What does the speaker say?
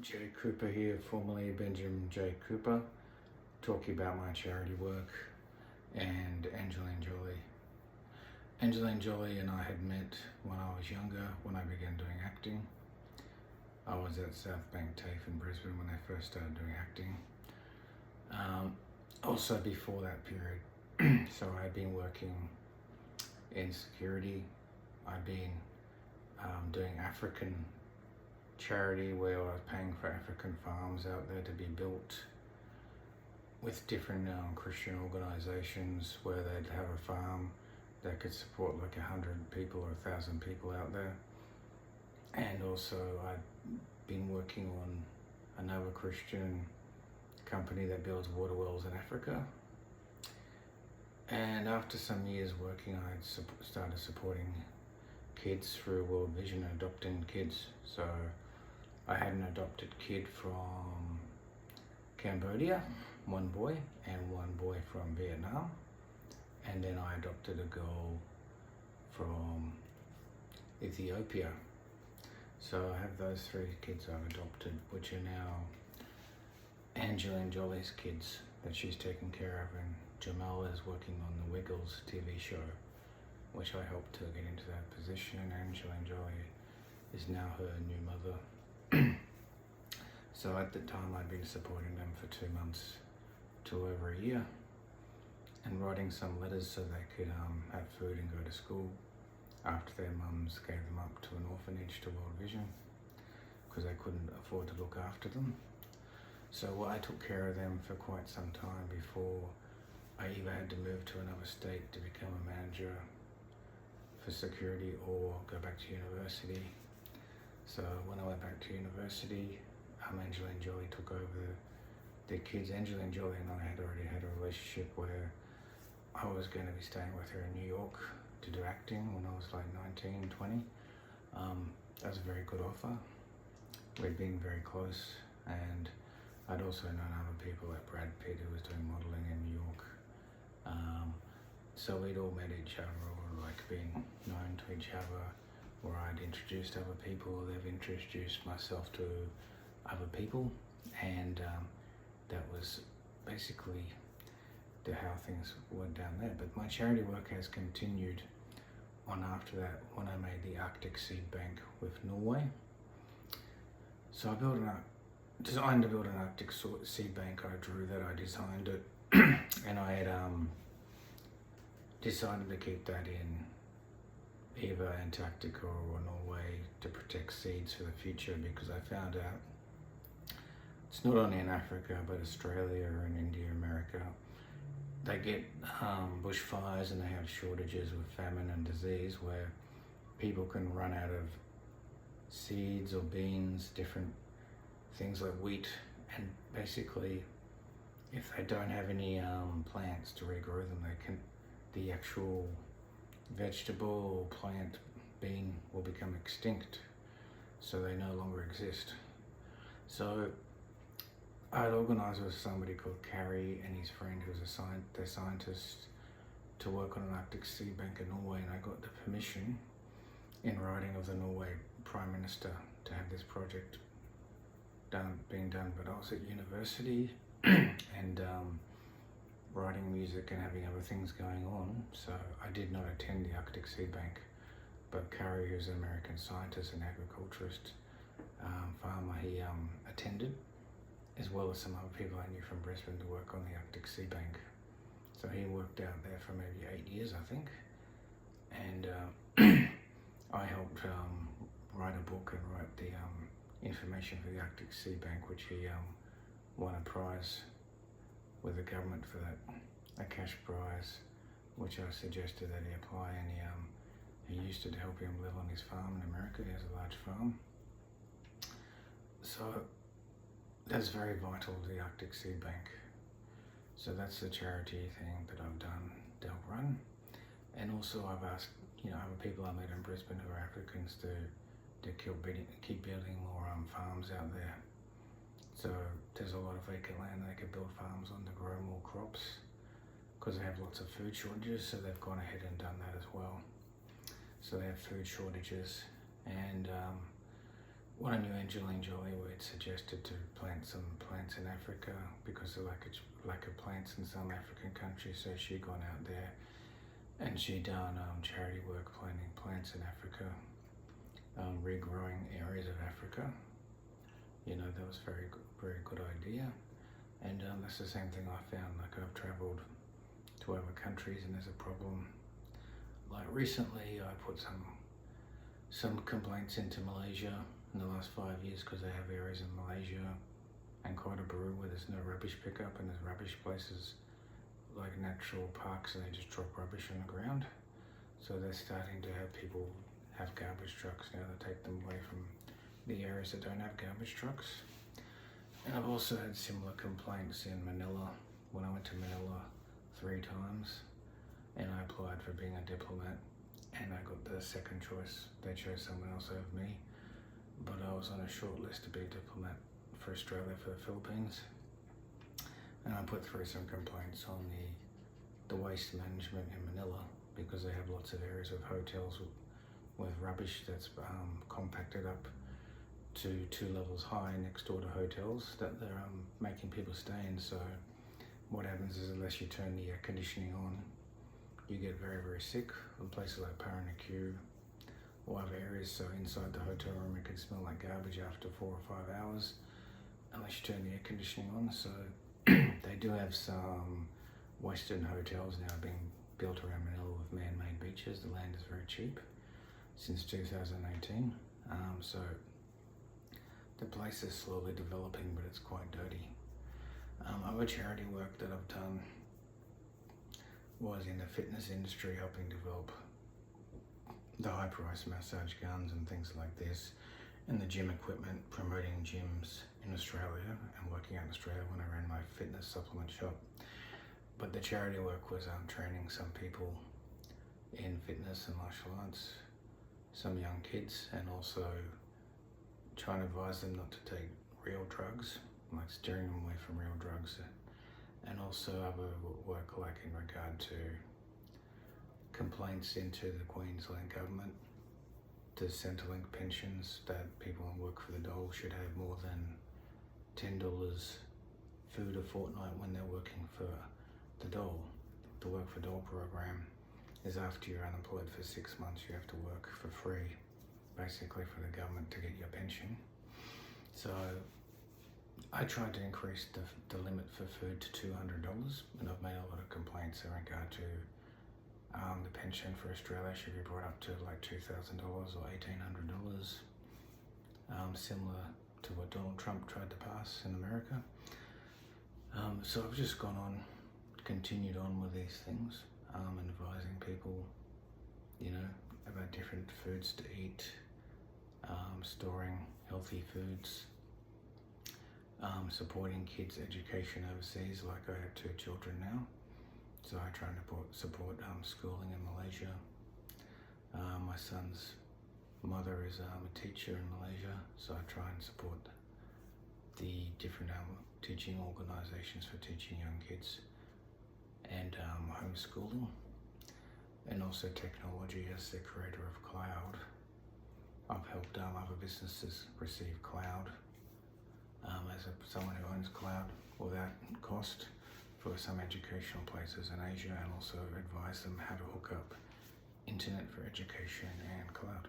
J. Cooper here, formerly Benjamin J. Cooper, talking about my charity work and Angeline Jolie. Angeline Jolie and I had met when I was younger, when I began doing acting. I was at South Bank TAFE in Brisbane when I first started doing acting. Also before that period, so I'd been working in security. I'd been doing African charity where I was paying for African farms out there to be built with different Christian organizations where they'd have a farm that could support like 100 people or 1,000 people out there. And also I'd been working on another Christian company that builds water wells in Africa. And after some years working, I started supporting kids through World Vision, adopting kids. So I had an adopted kid from Cambodia, one boy, and one boy from Vietnam. And then I adopted a girl from Ethiopia. So I have those three kids I've adopted, which are now Angeline Jolie's kids that she's taken care of, and Jamal is working on the Wiggles TV show, which I helped to get into that position. Angeline Jolie is now her new mother. So at the time I'd been supporting them for 2 months to over a year and writing some letters so they could have food and go to school after their mums gave them up to an orphanage to World Vision because they couldn't afford to look after them. So I took care of them for quite some time before I either had to move to another state to become a manager for security or go back to university. So when I went back to university, Angeline Jolie took over the kids. Angeline Jolie and I had already had a relationship where I was going to be staying with her in New York to do acting when I was like 19, 20. That was a very good offer. We'd been very close, and I'd also known other people like Brad Pitt, who was doing modeling in New York. So we'd all met each other, or like been known to each other, or I'd introduced other people, or they've introduced myself to other people, and that was basically how things went down there. But my charity work has continued on after that when I made the Arctic Seed Bank with Norway. So I designed to build an Arctic seed bank. I drew that, I designed it, and I had decided to keep that in either Antarctica or Norway to protect seeds for the future, because I found out it's not only in Africa but Australia and India, America, they get bushfires and they have shortages with famine and disease where people can run out of seeds or beans, different things like wheat, and basically if they don't have any plants to regrow them, the actual vegetable or plant bean will become extinct, so they no longer exist. So I'd organised with somebody called Carrie and his friend, who's a scientist, to work on an Arctic seed bank in Norway, and I got the permission in writing of the Norway Prime Minister to have this project being done. But I was at university and writing music and having other things going on, so I did not attend the Arctic seed bank. But Carrie, who's an American scientist and agriculturist, farmer, he attended, as well as some other people I knew from Brisbane, to work on the Arctic Sea Bank. So he worked out there for maybe 8 years, I think. And I helped write a book and write the information for the Arctic Sea Bank, which he won a prize with the government for that, a cash prize, which I suggested that he apply, and he used it to help him live on his farm in America. He has a large farm. So that's very vital to the Arctic Seed Bank. So that's the charity thing that I've done to help run. And also I've asked, other people I met in Brisbane who are Africans to keep building more farms out there. So there's a lot of vacant land they could build farms on to grow more crops, because they have lots of food shortages, so they've gone ahead and done that as well. So they have food shortages, and when I knew Angeline Jolie, we'd suggested to plant some plants in Africa because of lack of plants in some African countries. So she'd gone out there and she'd done charity work planting plants in Africa, regrowing areas of Africa. You know, that was very good idea. And that's the same thing I found. Like, I've travelled to other countries and there's a problem. Like recently I put some complaints into Malaysia in the last 5 years because they have areas in Malaysia and Kuala Baru where there's no rubbish pickup, and there's rubbish places like natural parks and they just drop rubbish on the ground. So they're starting to have people have garbage trucks now to take them away from the areas that don't have garbage trucks. And I've also had similar complaints in Manila when I went to Manila 3 times and I applied for being a diplomat and I got the second choice. They chose someone else over me, but I was on a short list to be a diplomat for Australia for the Philippines. And I put through some complaints on the waste management in Manila because they have lots of areas of hotels with rubbish that's compacted up to 2 levels high next door to hotels that they're making people stay in. So what happens is, unless you turn the air conditioning on, you get very sick. In places like Paranaque or other areas, so inside the hotel room it can smell like garbage after 4 or 5 hours unless you turn the air conditioning on. So they do have some Western hotels now being built around Manila with man-made beaches. The land is very cheap since 2018. So the place is slowly developing, but it's quite dirty. Other charity work that I've done was in the fitness industry, helping develop the high-priced massage guns and things like this, and the gym equipment, promoting gyms in Australia and working out in Australia when I ran my fitness supplement shop. But the charity work was training some people in fitness and martial arts, some young kids, and also trying to advise them not to take real drugs, like steering them away from real drugs, and also other work like in regard to complaints into the Queensland government to Centrelink pensions that people who work for the dole should have more than $10 food a fortnight when they're working for the dole. The Work for Dole program is after you're unemployed for 6 months, you have to work for free, basically, for the government to get your pension. So I tried to increase the limit for food to $200, and I've made a lot of complaints in regard to the pension for Australia should be brought up to like $2,000 or $1,800, similar to what Donald Trump tried to pass in America. So I've just continued on with these things, and advising people, you know, about different foods to eat, storing healthy foods, supporting kids' education overseas. Like, I have 2 children now, so I try to support schooling in Malaysia. My son's mother is a teacher in Malaysia, so I try and support the different teaching organisations for teaching young kids, and homeschooling, and also technology. As the creator of cloud, I've helped other businesses receive cloud as someone who owns cloud without cost for some educational places in Asia, and also advise them how to hook up internet for education and cloud.